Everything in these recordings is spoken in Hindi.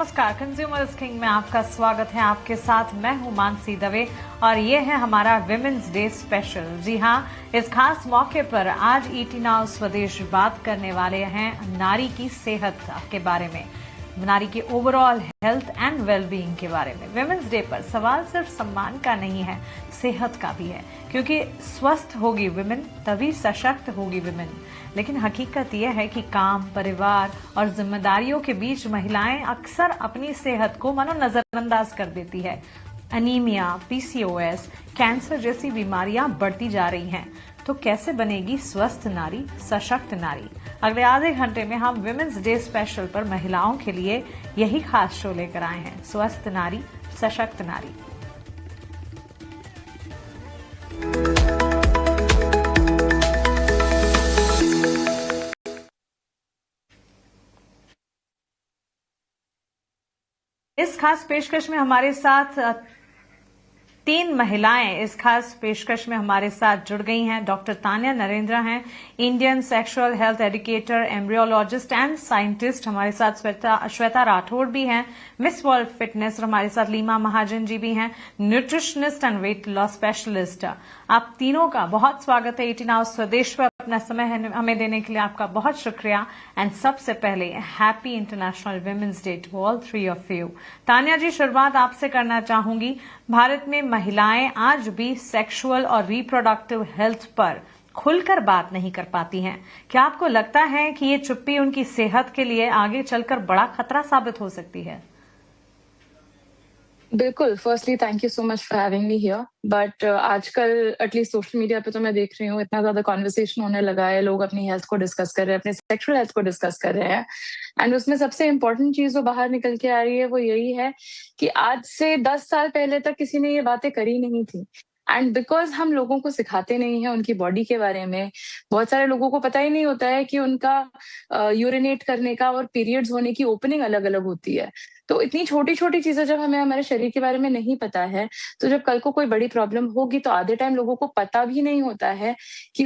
नमस्कार, कंज्यूमर्स किंग में आपका स्वागत है। आपके साथ मैं हूं मानसी दवे और ये है हमारा विमेंस डे स्पेशल। जी हां, इस खास मौके पर आज ईटी नाउ स्वदेश बात करने वाले हैं नारी की सेहत के बारे में, नारी के ओवरऑल हेल्थ एंड वेलबींग के बारे में। विमेंस डे पर सवाल सिर्फ सम्मान का नहीं है, सेहत का भी है, क्योंकि स्वस्थ होगी विमेन तभी सशक्त होगी विमेन। लेकिन हकीकत यह है कि काम, परिवार और जिम्मेदारियों के बीच महिलाएं अक्सर अपनी सेहत को मानो नजरअंदाज कर देती है। अनीमिया, पीसीओएस, कैंसर जैसी बीमारियां बढ़ती जा रही हैं। तो कैसे बनेगी स्वस्थ नारी, सशक्त नारी? अगले आधे घंटे में हम विमेंस डे स्पेशल पर महिलाओं के लिए यही खास शो लेकर आए हैं, स्वस्थ नारी, सशक्त नारी। इस खास पेशकश में हमारे साथ 3 महिलाएं इस खास पेशकश में हमारे साथ जुड़ गई हैं। डॉक्टर तान्या नरेंद्र हैं, Indian sexual health educator, embryologist and scientist. हमारे साथ श्वेता राठौड़ भी हैं, मिस वर्ल्ड फिटनेस। और हमारे साथ लीमा महाजन जी भी हैं, nutritionist and weight loss specialist. आप तीनों का बहुत स्वागत है ईटी नाउ स्वदेश पर। अपना समय हमें देने के लिए आपका बहुत शुक्रिया। एंड सबसे पहले happy international women's day to all 3 of you. Tanya ji, शुरुआत आपसे करना चाहूंगी। भारत में महिलाएं आज भी सेक्सुअल और रिप्रोडक्टिव हेल्थ पर खुलकर बात नहीं कर पाती हैं। क्या आपको लगता है कि ये चुप्पी उनकी सेहत के लिए आगे चलकर बड़ा खतरा साबित हो सकती है? बिल्कुल। Firstly thank you so much for having me here. But आजकल एटलीस्ट सोशल मीडिया पे तो मैं देख रही हूँ इतना ज्यादा कॉन्वर्सेशन होने लगा है, लोग अपनी हेल्थ को डिस्कस कर रहे हैं, अपने सेक्सुअल हेल्थ को डिस्कस कर रहे हैं। एंड उसमें सबसे इम्पोर्टेंट चीज जो बाहर निकल के आ रही है वो यही है कि आज से 10 साल पहले तक किसी ने ये बातें करी नहीं थी। एंड बिकॉज हम लोगों को सिखाते नहीं है उनकी बॉडी के बारे में, बहुत सारे लोगों को पता ही नहीं होता है कि उनका यूरिनेट करने का और पीरियड्स होने की ओपनिंग अलग अलग होती है। तो इतनी छोटी छोटी चीजें जब हमें हमारे शरीर के बारे में नहीं पता है, तो जब कल को कोई बड़ी प्रॉब्लम होगी तो आधे टाइम लोगों को पता भी नहीं होता है कि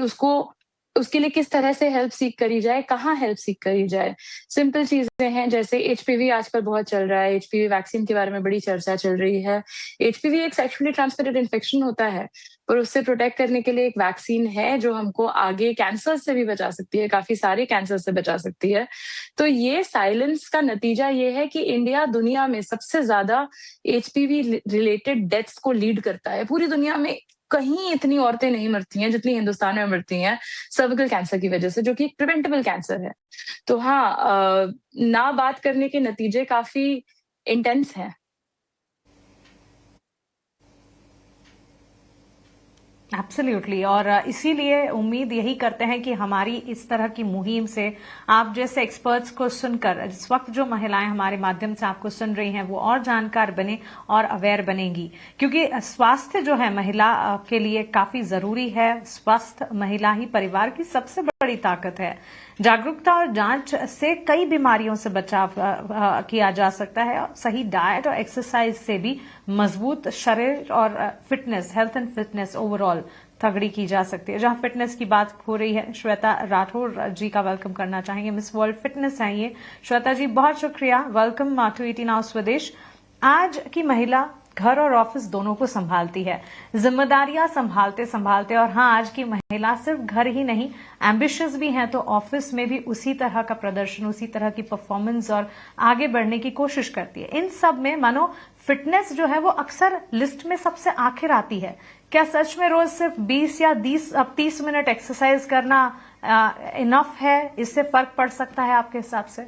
उसके लिए किस तरह से हेल्प सीख करी जाए, कहाँ हेल्प सीख करी जाए। सिंपल चीजें हैं जैसे एचपीवी आजकल बहुत चल रहा है, एचपीवी वैक्सीन के बारे में बड़ी चर्चा चल रही है। एचपीवी एक सेक्सुअली ट्रांसमिटेड इन्फेक्शन होता है, पर उससे प्रोटेक्ट करने के लिए एक वैक्सीन है जो हमको आगे कैंसर से भी बचा सकती है, काफी सारे कैंसर से बचा सकती है। तो ये साइलेंस का नतीजा ये है कि इंडिया दुनिया में सबसे ज्यादा एचपीवी रिलेटेड डेथ्स को लीड करता है। पूरी दुनिया में कहीं इतनी औरतें नहीं मरती हैं जितनी हिंदुस्तान में मरती हैं सर्विकल कैंसर की वजह से, जो कि एक प्रिवेंटेबल कैंसर है। तो हाँ, ना बात करने के नतीजे काफी इंटेंस हैं। एब्सोल्युटली। और इसीलिए उम्मीद यही करते हैं कि हमारी इस तरह की मुहिम से आप जैसे एक्सपर्ट्स को सुनकर इस वक्त जो महिलाएं हमारे माध्यम से आपको सुन रही हैं वो और जानकार बने और अवेयर बनेंगी, क्योंकि स्वास्थ्य जो है महिला के लिए काफी जरूरी है। स्वस्थ महिला ही परिवार की सबसे बड़ी ताकत है। जागरूकता और जांच से कई बीमारियों से बचाव किया जा सकता है। सही डाइट और एक्सरसाइज से भी मजबूत शरीर और fitness, health and fitness overall तगड़ी की जा सकती है। जहां फिटनेस की बात हो रही है, श्वेता राठौड़ जी का वेलकम करना चाहेंगे। मिस वर्ल्ड फिटनेस हैं ये। श्वेता जी, बहुत शुक्रिया, वेलकम टू ईटी नाउ स्वदेश। आज की महिला घर और ऑफिस दोनों को संभालती है, जिम्मेदारियां संभालते संभालते। और हाँ, आज की महिला सिर्फ घर ही नहीं, एम्बिशियस भी हैं, तो ऑफिस में भी उसी तरह का प्रदर्शन, उसी तरह की परफॉर्मेंस और आगे बढ़ने की कोशिश करती है। इन सब में मानो फिटनेस जो है वो अक्सर लिस्ट में सबसे आखिर आती है। क्या सच में रोज सिर्फ 20 या 30 मिनट एक्सरसाइज करना इनफ है? इससे फर्क पड़ सकता है आपके हिसाब से?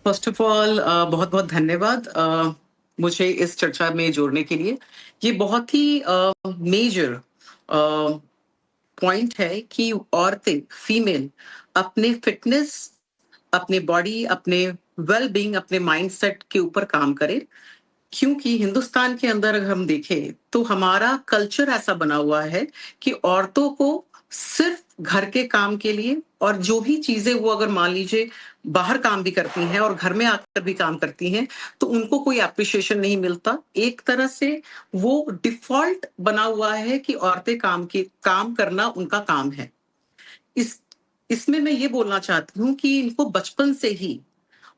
फर्स्ट ऑफ ऑल बहुत बहुत धन्यवाद मुझे इस चर्चा में जोड़ने के लिए। ये बहुत ही मेजर पॉइंट है कि औरतें, फीमेल अपने फिटनेस, अपने बॉडी, अपने वेल बीइंग, अपने माइंडसेट के ऊपर काम करें। क्योंकि हिंदुस्तान के अंदर अगर हम देखें तो हमारा कल्चर ऐसा बना हुआ है कि औरतों को सिर्फ घर के काम के लिए, और जो भी चीजें वो अगर मान लीजिए बाहर काम भी करती हैं और घर में आकर भी काम करती हैं, तो उनको कोई एप्रिशिएशन नहीं मिलता। एक तरह से वो डिफॉल्ट बना हुआ है कि औरतें काम करना उनका काम है। इसमें मैं ये बोलना चाहती हूँ कि इनको बचपन से ही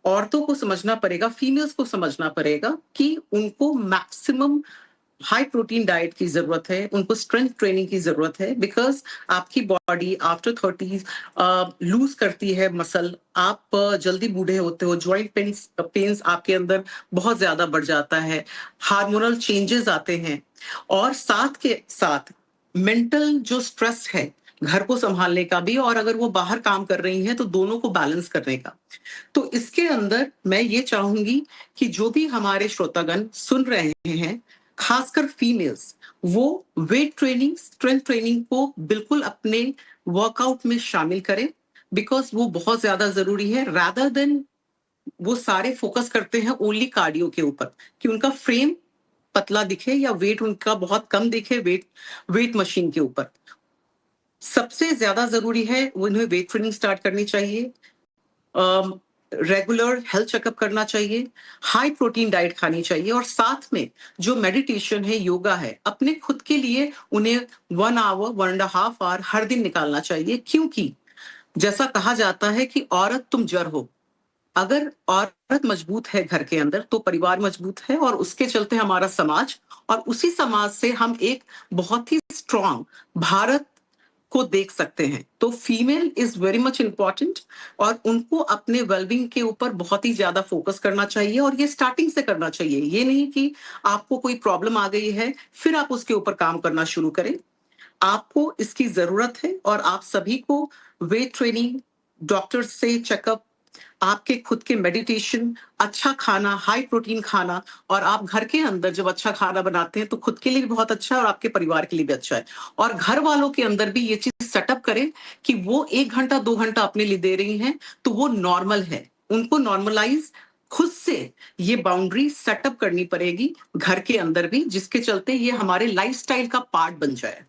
औरतों को समझना पड़ेगा, फीमेल्स को समझना पड़ेगा कि उनको मैक्सिमम हाई प्रोटीन डाइट की जरूरत है, उनको स्ट्रेंथ ट्रेनिंग की जरूरत है, बिकॉज आपकी बॉडी आफ्टर 30 लूज करती है मसल, आप जल्दी बूढ़े होते हो, जॉइंट पेन्स आपके अंदर बहुत ज्यादा बढ़ जाता है, हार्मोनल चेंजेस आते हैं, और साथ के साथ मेंटल जो स्ट्रेस है घर को संभालने का भी, और अगर वो बाहर काम कर रही हैं तो दोनों को बैलेंस करने का। तो इसके अंदर मैं ये चाहूंगी कि जो भी हमारे श्रोतागण सुन रहे हैं, खासकर फीमेल्स, वो वेट ट्रेनिंग, स्ट्रेंथ ट्रेनिंग को बिल्कुल अपने वर्कआउट में शामिल करें, बिकॉज वो बहुत ज्यादा जरूरी है, रादर देन वो सारे फोकस करते हैं ओनली कार्डियो के ऊपर कि उनका फ्रेम पतला दिखे या वेट उनका बहुत कम दिखे वेट मशीन के ऊपर। सबसे ज्यादा जरूरी है उन्हें वेट ट्रेनिंग स्टार्ट करनी चाहिए, रेगुलर हेल्थ चेकअप करना चाहिए, हाई प्रोटीन डाइट खानी चाहिए, और साथ में जो मेडिटेशन है, योगा है, अपने खुद के लिए उन्हें 1 आवर 1.5 आवर हर दिन निकालना चाहिए, क्योंकि जैसा कहा जाता है कि औरत तुम जड़ हो। अगर औरत मजबूत है घर के अंदर तो परिवार मजबूत है, और उसके चलते हमारा समाज, और उसी समाज से हम एक बहुत ही स्ट्रांग भारत को देख सकते हैं। तो female is very much important, और उनको अपने वेलबींग के ऊपर बहुत ही ज्यादा फोकस करना चाहिए, और ये स्टार्टिंग से करना चाहिए। ये नहीं कि आपको कोई प्रॉब्लम आ गई है फिर आप उसके ऊपर काम करना शुरू करें। आपको इसकी जरूरत है, और आप सभी को वेट ट्रेनिंग, डॉक्टर से चेकअप, आपके खुद के मेडिटेशन, अच्छा खाना, हाई प्रोटीन खाना, और आप घर के अंदर जब अच्छा खाना बनाते हैं तो खुद के लिए भी बहुत अच्छा है और आपके परिवार के लिए भी अच्छा है, और घर वालों के अंदर भी ये चीज सेटअप करें कि वो 1 घंटा 2 घंटा अपने लिए दे रही हैं तो वो नॉर्मल है। उनको नॉर्मलाइज खुद से ये बाउंड्री सेटअप करनी पड़ेगी घर के अंदर भी, जिसके चलते ये हमारे लाइफस्टाइल का पार्ट बन जाए।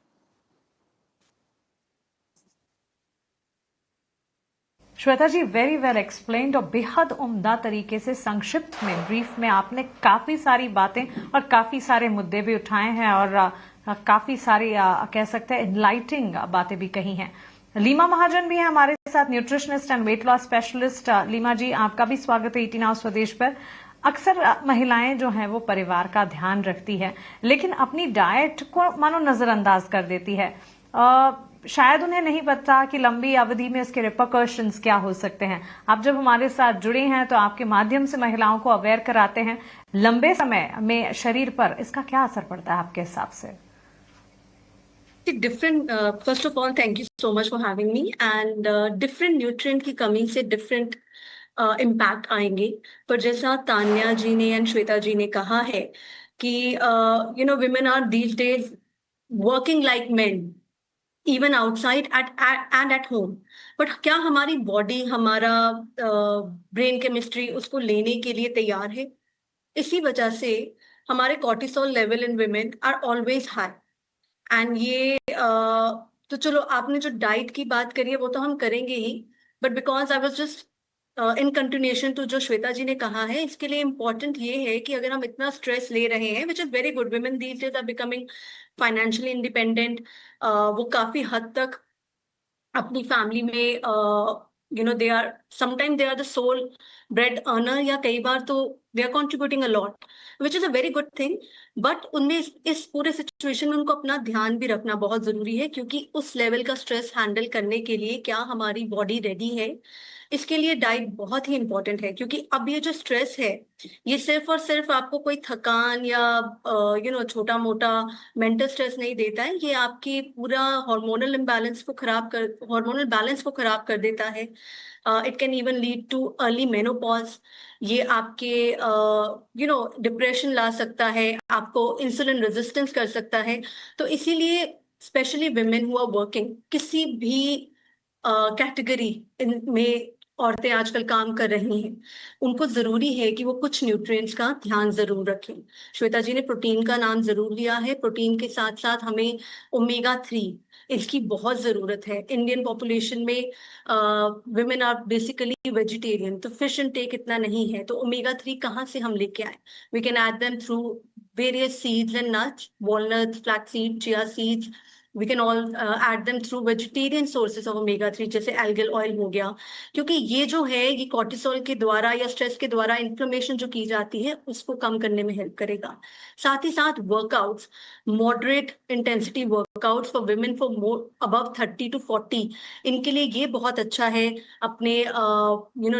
श्वेता जी, वेरी वेल एक्सप्लेन्ड, और बेहद उम्दा तरीके से संक्षिप्त में, ब्रीफ में आपने काफी सारी बातें और काफी सारे मुद्दे भी उठाए हैं, और काफी सारी कह सकते हैं इनलाइटिंग बातें भी कही हैं। लीमा महाजन भी है हमारे साथ, nutritionist and weight loss specialist. Leema ji, आपका भी स्वागत है ईटी नाउ स्वदेश पर। अक्सर महिलाएं जो हैं वो परिवार का ध्यान रखती है, लेकिन अपनी डाइट को मानो नजरअंदाज कर देती है। शायद उन्हें नहीं पता कि लंबी अवधि में इसके रिपरकशंस क्या हो सकते हैं। आप जब हमारे साथ जुड़े हैं तो आपके माध्यम से महिलाओं को अवेयर कराते हैं, लंबे समय में शरीर पर इसका क्या असर पड़ता है आपके हिसाब से? Different, first of all thank you so much for having me. And different nutrient की कमी से डिफरेंट इम्पैक्ट आएंगे, पर जैसा तान्या जी ने एंड श्वेता जी ने कहा है कि women are these days working like men, even outside and at home, but क्या हमारी बॉडी, हमारा ब्रेन केमिस्ट्री उसको लेने के लिए तैयार है? इसी वजह से हमारे cortisol level in women are always high. And ये तो चलो, आपने जो डाइट की बात करी है वो तो हम करेंगे ही, but because I was just in continuation to जो श्वेता जी ने कहा है, इसके लिए इम्पोर्टेंट ये है कि अगर हम इतना स्ट्रेस ले रहे हैं, which is very good, women these days are becoming financially independent, वो काफी हद तक अपनी फैमिली में they are sometime they are the sole bread earner, या कई बार तो they are contributing a lot, which is a very good thing. But उनमें इस पूरे सिचुएशन में उनको अपना ध्यान भी रखना बहुत जरूरी है, क्योंकि उस लेवल का स्ट्रेस हैंडल करने के लिए क्या हमारी बॉडी रेडी है, इसके लिए डाइट बहुत ही इंपॉर्टेंट है। क्योंकि अब ये जो स्ट्रेस है, ये सिर्फ और सिर्फ आपको कोई थकान या छोटा मोटा मेंटल स्ट्रेस नहीं देता है, ये आपकी पूरा हार्मोनल बैलेंस को खराब कर देता है। It can even lead too early menopause. ये आपके डिप्रेशन ला सकता है, आपको इंसुलिन रेजिस्टेंस कर सकता है। तो इसीलिए specially women who are working, किसी भी कैटेगरी में औरतें आजकल काम कर रही हैं, उनको जरूरी है कि वो कुछ न्यूट्रिएंट्स का ध्यान जरूर रखें। श्वेता जी ने प्रोटीन का नाम जरूर लिया है, प्रोटीन के साथ साथ हमें ओमेगा 3 इसकी बहुत जरूरत है। इंडियन पॉपुलेशन में विमेन आर बेसिकली वेजिटेरियन, तो फिश इनटेक इतना नहीं है, तो ओमेगा 3 कहाँ से हम लेके आए? We can add them through various seeds and nuts, walnuts, flax seed, chia seeds, we can all add them through vegetarian sources of omega 3 जैसे एल्गल ऑयल हो गया, क्योंकि ये जो है ये कॉर्टिसोल के द्वारा या स्ट्रेस के द्वारा इन्फ्लेमेशन जो की जाती है उसको कम करने में हेल्प करेगा। साथ ही साथ workouts, moderate intensity workouts for women for more above 30 to 40, इनके लिए ये बहुत अच्छा है अपने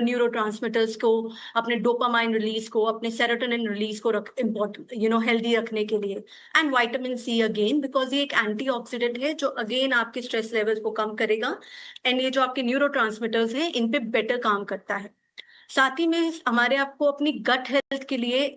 न्यूरोट्रांसमीटर्स को, अपने डोपामाइन रिलीज को, अपने सेरोटोनिन रिलीज को हेल्दी रखने के लिए। And vitamin C again, because ये एक एंटीऑक्सीडेंट है जो अगेन आपके स्ट्रेस लेवल्स को कम करेगा, एंड ये जो आपके न्यूरोट्रांसमीटर्स हैं इन पे बेटर काम करता है। साथ ही में हमारे आपको अपनी गट हेल्थ के लिए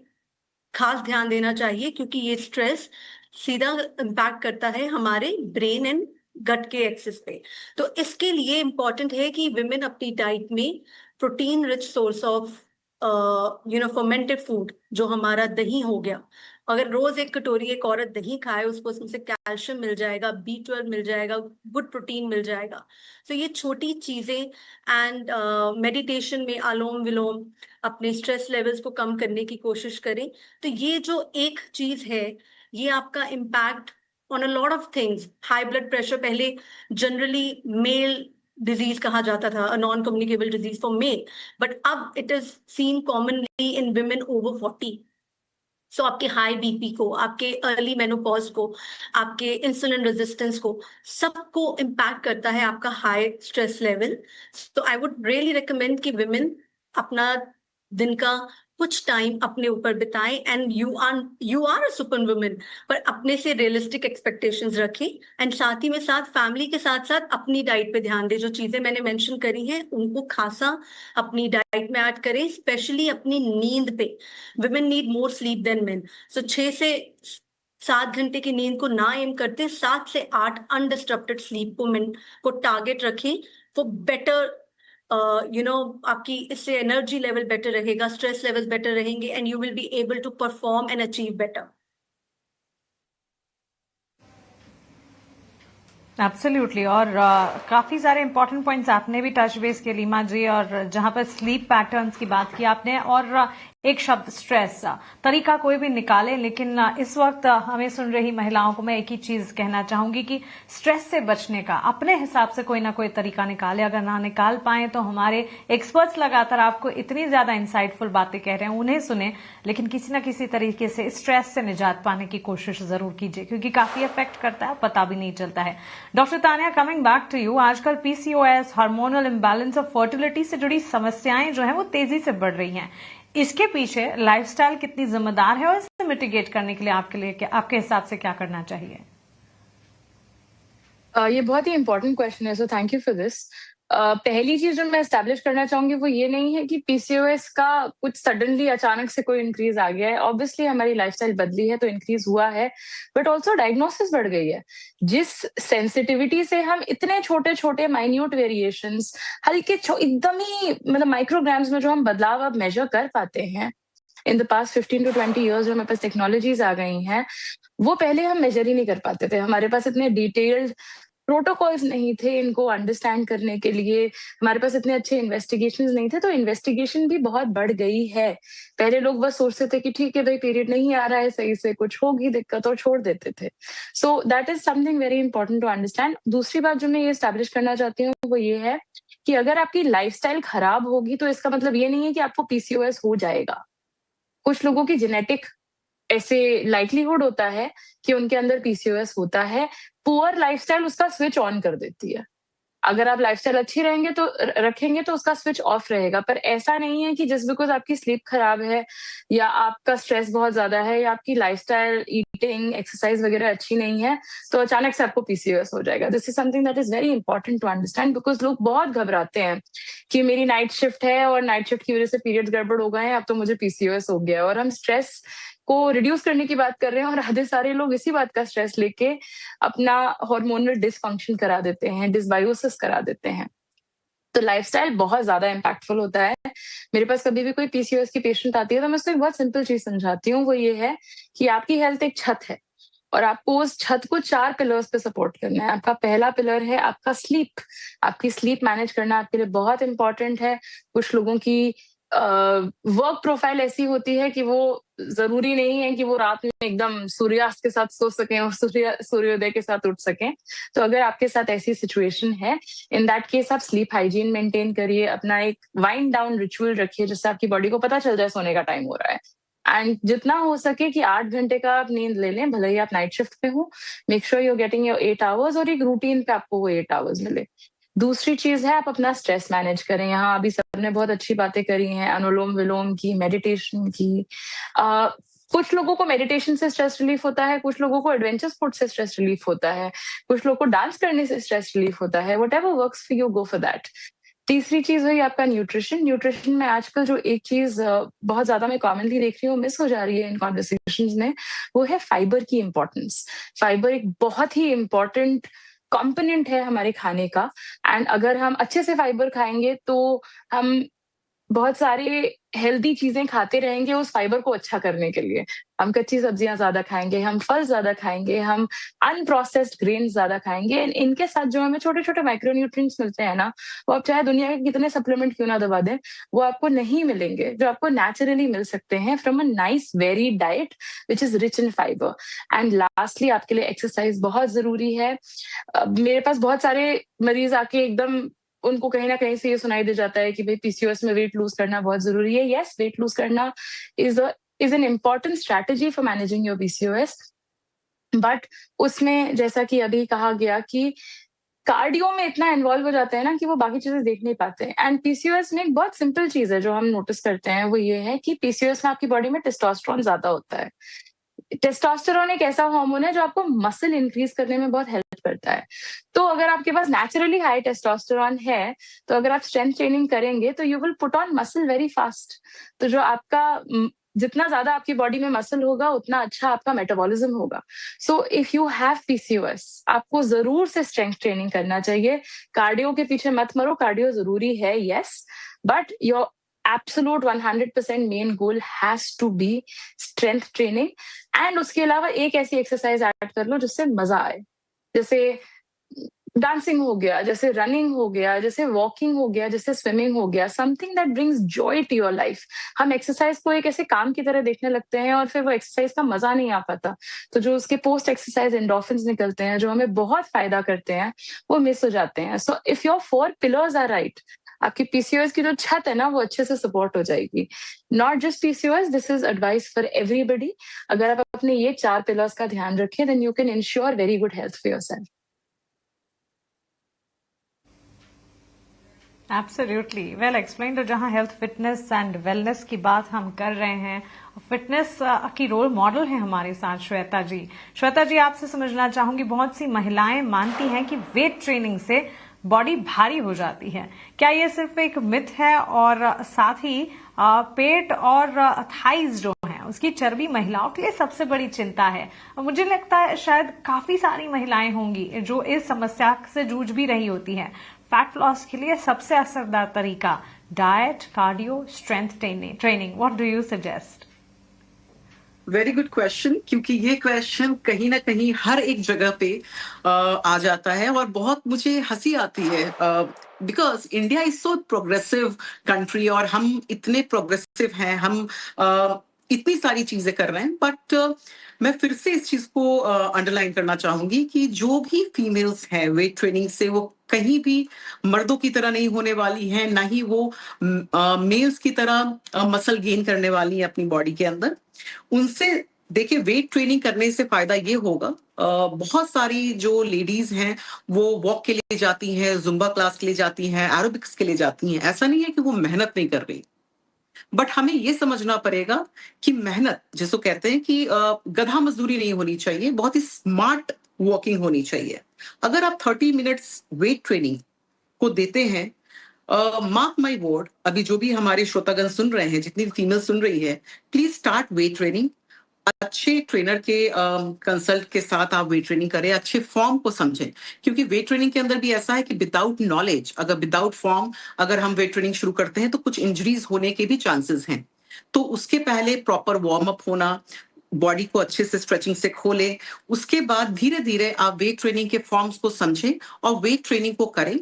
खास ध्यान देना चाहिए, क्योंकि ये स्ट्रेस सीधा इम्पैक्ट करता है हमारे ब्रेन एंड गट के एक्सिस पे। तो इसके लिए इम्पॉर्टेंट है कि विमेन अपनी डाइट में protein rich source of fermented food, जो हमारा दही हो गया, अगर रोज एक कटोरी एक औरत दही खाए उसको उसमें से कैल्शियम मिल जाएगा, B12 मिल जाएगा, गुड प्रोटीन मिल जाएगा। तो ये छोटी चीजें, एंड मेडिटेशन में अनुलोम विलोम अपने स्ट्रेस लेवल्स को कम करने की कोशिश करें। तो ये जो एक चीज है ये आपका impact on a lot of things. High blood pressure पहले जनरली मेल डिजीज कहा जाता था, non communicable disease for male, but अब it is seen commonly in women over 40। So आपके हाई बीपी को, आपके अर्ली मेनोपॉज को, आपके इंसुलिन रेजिस्टेंस को, सबको इम्पैक्ट करता है आपका हाई स्ट्रेस लेवल। तो आई वुड रियली रिकमेंड कि विमेन अपना दिन का कुछ टाइम अपने ऊपर बिताएं, and you are a super women, पर अपने से रियलिस्टिक एक्सपेक्टेशंस रखें, एंड साथ ही में साथ फैमिली के साथ साथ अपनी डाइट पे ध्यान दें। जो चीजें मैंने मेंशन करी हैं उनको खासा अपनी डाइट में ऐड करें, स्पेशली अपनी नींद पे। Women need more sleep than men. So 6 से 7 घंटे की नींद को ना एम करते, 7 से 8 अनडिस्टर्बेड स्लीप को टारगेट रखें फॉर बेटर आपकी इससे एनर्जी लेवल बेटर रहेगा, स्ट्रेस लेवल्स बेटर रहेंगे, and you will be able to perform and achieve better. Absolutely. और काफी सारे इंपॉर्टेंट पॉइंट्स आपने भी टच बेस किए लीमा जी, और जहां पर स्लीप पैटर्न्स की बात की आपने, और एक शब्द स्ट्रेस, तरीका कोई भी निकाले, लेकिन इस वक्त हमें सुन रही महिलाओं को मैं एक ही चीज कहना चाहूंगी कि स्ट्रेस से बचने का अपने हिसाब से कोई ना कोई तरीका निकाले। अगर ना निकाल पाए तो हमारे एक्सपर्ट्स लगातार आपको इतनी ज्यादा इंसाइटफुल बातें कह रहे हैं, उन्हें सुने, लेकिन किसी ना किसी तरीके से स्ट्रेस से निजात पाने की कोशिश जरूर कीजिए, क्योंकि काफी इफेक्ट करता है, पता भी नहीं चलता है। Doctor Tania, coming back to you, आजकल PCOS, हार्मोनल इम्बैलेंस और फर्टिलिटी से जुड़ी समस्याएं जो है वो तेजी से बढ़ रही हैं। इसके पीछे लाइफस्टाइल कितनी जिम्मेदार है, और इसे मिटिगेट करने के लिए आपके हिसाब से क्या करना चाहिए? ये बहुत ही इंपॉर्टेंट क्वेश्चन है, so thank you for this. पहली चीज जो मैं एस्टैब्लिश करना चाहूंगी वो ये नहीं है कि PCOS का कुछ सडनली अचानक से कोई इंक्रीज आ गया है। ऑब्वियसली हमारी लाइफस्टाइल बदली है तो इंक्रीज हुआ है, बट ऑल्सो डायग्नोसिस बढ़ गई है। जिस सेंसिटिविटी से हम इतने छोटे छोटे माइन्यूट वेरिएशंस, हल्के एकदम ही मतलब माइक्रोग्राम्स में जो हम बदलाव अब मेजर कर पाते हैं in the past 15 to 20 years, जो हमारे पास टेक्नोलॉजीज आ गई हैं, वो पहले हम मेजर ही नहीं कर पाते थे। हमारे पास इतने डिटेल्ड प्रोटोकॉल्स नहीं थे इनको अंडरस्टैंड करने के लिए, हमारे पास इतने अच्छे इन्वेस्टिगेशंस नहीं थे, तो इन्वेस्टिगेशन भी बहुत बढ़ गई है। पहले लोग बस सोचते थे कि ठीक है भाई, पीरियड नहीं आ रहा है सही से, कुछ होगी दिक्कत, और छोड़ देते थे। So that is something very important to understand. दूसरी बात जो मैं ये एस्टैब्लिश करना चाहती हूँ वो ये है कि अगर आपकी लाइफस्टाइल खराब होगी तो इसका मतलब ये नहीं है कि आपको PCOS हो जाएगा। कुछ लोगों की जेनेटिक ऐसे लाइक्लीहुड होता है कि उनके अंदर PCOS होता है। पुअर लाइफस्टाइल उसका स्विच ऑन कर देती है। अगर आप लाइफस्टाइल अच्छी रहेंगे तो रखेंगे तो उसका स्विच ऑफ रहेगा, पर ऐसा नहीं है कि जस्ट बिकॉज आपकी स्लीप खराब है या आपका स्ट्रेस बहुत ज्यादा है या आपकी लाइफस्टाइल, ईटिंग, एक्सरसाइज वगैरह अच्छी नहीं है तो अचानक से आपको PCOS हो जाएगा। This is something that is very important to understand, because लोग बहुत घबराते हैं कि मेरी नाइट शिफ्ट है और नाइट शिफ्ट की वजह से पीरियड गड़बड़ हो गए हैं, अब तो मुझे PCOS हो गया। और हम स्ट्रेस को रिड्यूस करने की बात कर रहे हैं और आधे सारे लोग इसी बात का स्ट्रेस लेके अपना हार्मोनल डिसफंक्शन करा देते हैं, डिसबायोसिस करा देते हैं। तो लाइफस्टाइल बहुत ज्यादा इम्पैक्टफुल होता है। मेरे पास कभी भी कोई PCOS की पेशेंट आती है तो मैं उसको एक बहुत सिंपल चीज समझाती हूँ, वो ये है कि आपकी हेल्थ एक छत है और आपको उस छत को 4 पिलर्स पे सपोर्ट करना है। आपका पहला पिलर है आपका स्लीप। आपकी स्लीप मैनेज करना आपके लिए बहुत इंपॉर्टेंट है। कुछ लोगों की वर्क प्रोफाइल ऐसी होती है कि वो जरूरी नहीं है कि वो रात में एकदम सूर्यास्त के साथ सो सकें और सूर्योदय के साथ उठ सकें। तो अगर आपके साथ ऐसी सिचुएशन है, इन दैट केस आप स्लीप हाइजीन मेंटेन करिए, अपना एक वाइंड डाउन रिचुअल रखिए जिससे आपकी बॉडी को पता चल जाए सोने का टाइम हो रहा है। एंड जितना हो सके कि 8 घंटे का आप नींद ले लें, भले ही आप नाइट शिफ्ट पे हो। Make sure you are getting your 8 hours और एक रूटीन पे आपको वो 8 आवर्स मिले। दूसरी चीज है आप अपना स्ट्रेस मैनेज करें। यहाँ अभी सबने बहुत अच्छी बातें करी हैं, अनुलोम विलोम की, मेडिटेशन की। कुछ लोगों को मेडिटेशन से स्ट्रेस रिलीफ होता है, कुछ लोगों को एडवेंचर स्पोर्ट से स्ट्रेस रिलीफ होता है, कुछ लोगों को डांस करने से स्ट्रेस रिलीफ होता है। What ever works for you, go for that. तीसरी चीज हुई आपका न्यूट्रिशन। न्यूट्रिशन में आजकल जो एक चीज बहुत ज्यादा मैं कॉमनली देख रही हूँ मिस हो जा रही है इन कॉन्वर्सेशंस में, वो है फाइबर की इंपॉर्टेंस। फाइबर एक बहुत ही इंपॉर्टेंट कंपोनेंट है हमारे खाने का। एंड अगर हम अच्छे से फाइबर खाएंगे तो हम बहुत सारी हेल्दी चीजें खाते रहेंगे उस फाइबर को अच्छा करने के लिए। हम कच्ची सब्जियां ज्यादा खाएंगे, हम फल ज्यादा खाएंगे, हम अनप्रोसेस्ड ग्रेन ज्यादा खाएंगे। इनके साथ जो हमें छोटे छोटे माइक्रोन्यूट्रिएंट्स मिलते हैं ना, वो आप चाहे दुनिया के कितने सप्लीमेंट क्यों ना दबा दें, वो आपको नहीं मिलेंगे जो आपको नेचुरली मिल सकते हैं from a nice very diet which is rich in fibre. And lastly आपके लिए एक्सरसाइज बहुत जरूरी है। मेरे पास बहुत सारे मरीज आके एकदम उनको कहीं ना कहीं से ये सुनाई दे जाता है कि भाई पीसीओएस में वेट लूज करना बहुत जरूरी है। यस, वेट लूज करना is an important strategy for managing your PCOS, but उसमें जैसा कि अभी कहा गया कि कार्डियो में इतना इन्वॉल्व हो जाते हैं ना कि वो बाकी चीजें देख नहीं पाते। एंड पीसीओएस में एक बहुत सिंपल चीज है जो हम नोटिस करते हैं, वो ये है कि पीसीओएस में आपकी बॉडी में टेस्टोस्टेरोन ज्यादा होता है। टेस्टोस्टेरोन एक ऐसा हार्मोन है जो आपको मसल इंक्रीज करने में बहुत हेल्प करता है। तो अगर आपके पास नेचुरली हाई टेस्टोस्टेरोन है, तो अगर आप स्ट्रेंथ ट्रेनिंग करेंगे तो you will put on muscle very fast. तो जो आपका जितना ज्यादा आपकी बॉडी में मसल होगा उतना अच्छा आपका मेटाबॉलिज्म होगा। So if you have PCOS, आपको जरूर से स्ट्रेंथ ट्रेनिंग करना चाहिए। कार्डियो के पीछे मत मरो, कार्डियो जरूरी है yes, but your absolute 100% main goal has to be strength training. And उसके अलावा एक ऐसी एक्सरसाइज ऐड कर लो जिससे मजा आए, जैसे डांसिंग हो गया, जैसे रनिंग हो गया, जैसे वॉकिंग हो गया, जैसे स्विमिंग हो गया, something that brings joy to your life. हम एक्सरसाइज को एक ऐसे काम की तरह देखने लगते हैं और फिर वो एक्सरसाइज का मजा नहीं आ पाता। तो जो उसके पोस्ट एक्सरसाइज एंडोर्फिन्स निकलते हैं जो हमें बहुत फायदा करते हैं, वो मिस हो जाते हैं। So if your 4 pillars are right, आपकी पीसीओएस की जो छत है ना वो अच्छे से सपोर्ट हो जाएगी। Not just PCOS, this is advice for everybody. अगर आप अपने ये 4 पिलर्स का ध्यान रखें, then you can ensure very good health for yourself. Absolutely well explain. तो जहां हेल्थ फिटनेस एंड वेलनेस की बात हम कर रहे हैं, फिटनेस की रोल मॉडल है हमारे साथ श्वेता जी। श्वेता जी, आपसे समझना चाहूंगी, बहुत सी महिलाएं मानती हैं कि वेट ट्रेनिंग से बॉडी भारी हो जाती है। क्या ये सिर्फ एक मिथ है? और साथ ही पेट और थाइज जो है उसकी चर्बी महिलाओं के लिए सबसे बड़ी चिंता है। मुझे लगता है शायद काफी सारी महिलाएं होंगी जो इस समस्या से जूझ भी रही होती हैं। फैट लॉस के लिए सबसे असरदार तरीका diet, cardio, strength training, what do you suggest? Very good question, क्योंकि ये क्वेश्चन कहीं ना कहीं हर एक जगह पे आ जाता है और बहुत मुझे हंसी आती है, because India is so progressive country और हम इतने प्रोग्रेसिव हैं, हम इतनी सारी चीजें कर रहे हैं। बट मैं फिर से इस चीज को अंडरलाइन करना चाहूंगी कि जो भी फीमेल्स हैं वेट ट्रेनिंग से वो कहीं भी मर्दों की तरह नहीं होने वाली हैं, ना ही वो मेल्स की तरह मसल गेन करने वाली है अपनी बॉडी के अंदर। उनसे देखिए, वेट ट्रेनिंग करने से फायदा ये होगा, बहुत सारी जो लेडीज हैं वो वॉक के लिए जाती हैं, जुम्बा क्लास के लिए जाती हैं, एरोबिक्स के लिए जाती हैं। ऐसा नहीं है कि वो मेहनत नहीं कर रही, बट हमें ये समझना पड़ेगा कि मेहनत, जिसको कहते हैं कि गधा मजदूरी नहीं होनी चाहिए, बहुत ही स्मार्ट वॉकिंग होनी चाहिए। अगर आप 30 मिनट्स वेट ट्रेनिंग को देते हैं, मार्क माई वर्ड, अभी जो भी हमारे श्रोतागण सुन रहे हैं, जितनी फीमेल सुन रही है, प्लीज स्टार्ट वेट ट्रेनिंग। अच्छे ट्रेनर के कंसल्ट के साथ आप वेट ट्रेनिंग करें, अच्छे फॉर्म को समझें, क्योंकि वेट ट्रेनिंग के अंदर भी ऐसा है कि विदाउट नॉलेज, अगर विदाउट फॉर्म अगर हम वेट ट्रेनिंग शुरू करते हैं तो कुछ इंजरीज होने के भी चांसेस हैं। तो उसके पहले प्रॉपर वार्म अप होना, बॉडी को अच्छे से स्ट्रेचिंग से खोलें, उसके बाद धीरे धीरे आप वेट ट्रेनिंग के फॉर्म्स को समझें और वेट ट्रेनिंग को करें।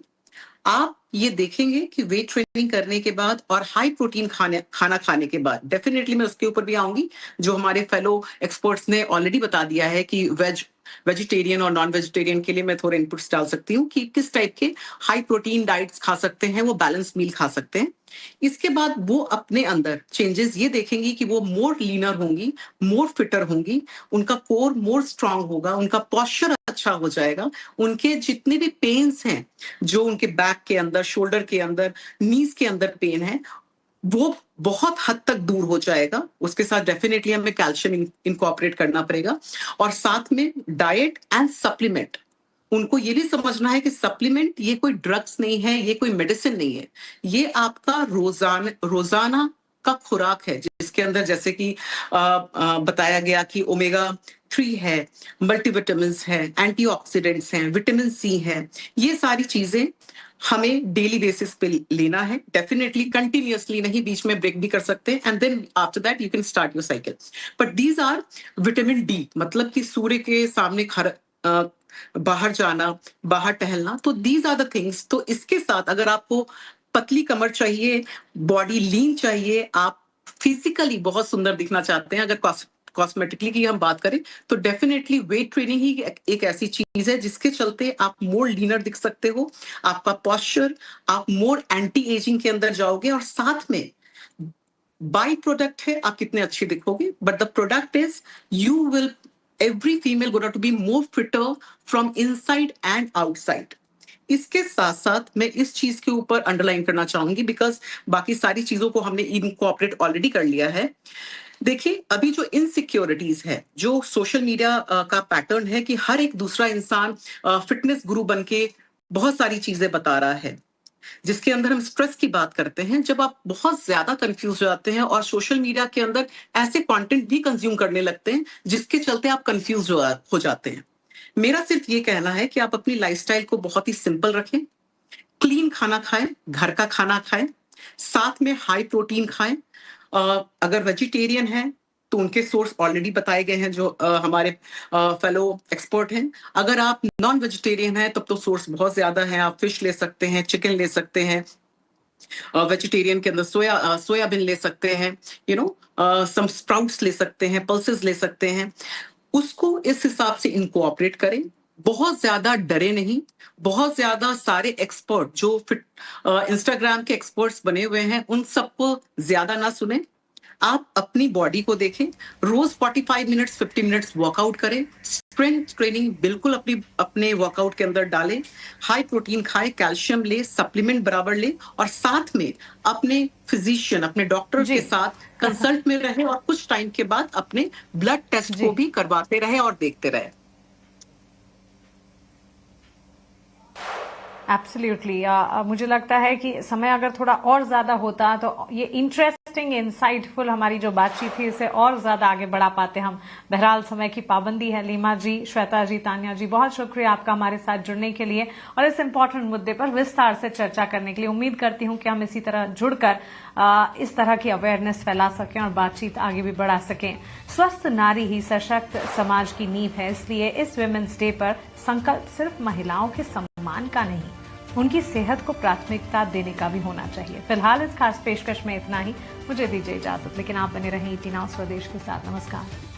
आप ये देखेंगे कि वेट ट्रेनिंग करने के बाद और हाई प्रोटीन खाना खाने के बाद, डेफिनेटली मैं उसके ऊपर भी आऊंगी, जो हमारे फेलो एक्सपर्ट्स ने ऑलरेडी बता दिया है कि वेजिटेरियन और नॉन वेजिटेरियन के लिए मैं थोड़े इनपुट्स डाल सकती हूँ कि किस टाइप के हाई प्रोटीन डाइट्स खा सकते हैं, वो बैलेंस मील खा सकते हैं। इसके बाद वो अपने अंदर चेंजेस ये देखेंगी कि वो मोर लीनर होंगी, मोर फिटर होंगी, उनका कोर मोर स्ट्रांग होगा, उनका पॉस्चर अच्छा हो जाएगा, उनके जितने भी पेन्स हैं जो उनके बैक के अंदर, शोल्डर के अंदर, नीज के अंदर पेन है, वो बहुत हद तक दूर हो जाएगा। उसके साथ डेफिनेटली हमें कैल्शियम इनकॉर्पोरेट करना पड़ेगा, और साथ में डाइट एंड सप्लीमेंट। उनको ये भी समझना है कि सप्लीमेंट ये कोई ड्रग्स नहीं है, ये कोई मेडिसिन नहीं है, ये आपका रोजाना का खुराक है, जिसके अंदर जैसे कि बताया गया कि ओमेगा 3 है, मल्टीविटामिन है, एंटीऑक्सीडेंट्स हैं, विटामिन सी है, ये सारी चीजें हमें डेली बेसिस पे लेना है, डेफिनेटली कंटिन्यूअसली नहीं, बीच में ब्रेक भी कर सकते हैं, and then after that you can start your cycle. But these are vitamin D, मतलब कि सूर्य के सामने बाहर जाना, बाहर टहलना, तो दीज आर द थिंग्स। तो इसके साथ अगर आपको पतली कमर चाहिए, बॉडी लीन चाहिए, आप फिजिकली बहुत सुंदर दिखना चाहते हैं, अगर कॉस्मेटिकली की हम बात करें, तो डेफिनेटली वेट ट्रेनिंग ही एक ऐसी चीज है जिसके चलते आप मोर लीनर दिख सकते हो, आपका पॉस्चर, आप मोर एंटी एजिंग के अंदर जाओगे, और साथ में बाई प्रोडक्ट है आप कितने अच्छे दिखोगे, but the product is you will every female gonna to be more fitter from inside and outside. इसके साथ साथ मैं इस चीज के ऊपर अंडरलाइन करना चाहूंगी, बिकॉज बाकी सारी चीजों को हमने इनकॉर्पोरेट ऑलरेडी कर लिया है। देखिए, अभी जो इनसिक्योरिटीज है, जो सोशल मीडिया का पैटर्न है कि हर एक दूसरा इंसान फिटनेस गुरु बनके बहुत सारी चीजें बता रहा है, जिसके अंदर हम स्ट्रेस की बात करते हैं। जब आप बहुत ज्यादा कंफ्यूज हो जाते हैं और सोशल मीडिया के अंदर ऐसे कंटेंट भी कंज्यूम करने लगते हैं जिसके चलते आप कंफ्यूज हो जाते हैं, मेरा सिर्फ ये कहना है कि आप अपनी लाइफस्टाइल को बहुत ही सिंपल रखें, क्लीन खाना खाएं, घर का खाना खाएं, साथ में हाई प्रोटीन खाएं। अगर वेजिटेरियन है तो उनके सोर्स ऑलरेडी बताए गए हैं, जो हमारे फेलो एक्सपर्ट हैं। अगर आप नॉन वेजिटेरियन है तब तो सोर्स बहुत ज्यादा है, आप फिश ले सकते हैं, चिकन ले सकते हैं, वेजिटेरियन के अंदर सोयाबीन ले सकते हैं, सम स्प्राउट्स ले सकते हैं, पल्सेस ले सकते हैं। उसको इस हिसाब से इनकॉर्पोरेट करें, बहुत ज्यादा डरे नहीं। बहुत ज्यादा सारे एक्सपर्ट जो इंस्टाग्राम के एक्सपर्ट्स बने हुए हैं उन सबको ज्यादा ना सुने, आप अपनी बॉडी को देखें, रोज 45 मिनट्स 50 मिनट्स वर्कआउट करें, स्ट्रेंथ ट्रेनिंग बिल्कुल अपने वर्कआउट के अंदर डालें, हाई प्रोटीन खाएं, कैल्शियम ले, सप्लीमेंट बराबर ले, और साथ में अपने फिजिशियन, अपने डॉक्टर के साथ कंसल्ट में रहे, और कुछ टाइम के बाद अपने ब्लड टेस्ट को भी करवाते रहे और देखते रहे। एब्सोल्युटली। मुझे लगता है कि समय अगर थोड़ा और ज्यादा होता तो ये इंटरेस्टिंग, इंसाइटफुल हमारी जो बातचीत थी इसे और ज्यादा आगे बढ़ा पाते हम। बहरहाल समय की पाबंदी है। लीमा जी, श्वेता जी, तान्या जी, बहुत शुक्रिया आपका हमारे साथ जुड़ने के लिए और इस इंपॉर्टेंट मुद्दे पर विस्तार से चर्चा करने के लिए। उम्मीद करती हूं कि हम इसी तरह जुड़कर इस तरह की अवेयरनेस फैला सकें और बातचीत आगे भी बढ़ा सकें। स्वस्थ नारी ही सशक्त समाज की नींव है, इसलिए इस विमेंस डे पर संकल्प सिर्फ महिलाओं के सम्मान का नहीं, उनकी सेहत को प्राथमिकता देने का भी होना चाहिए। फिलहाल इस खास पेशकश में इतना ही। मुझे दीजिए इजाजत, लेकिन आप बने रहें 18 स्वदेश के साथ। नमस्कार।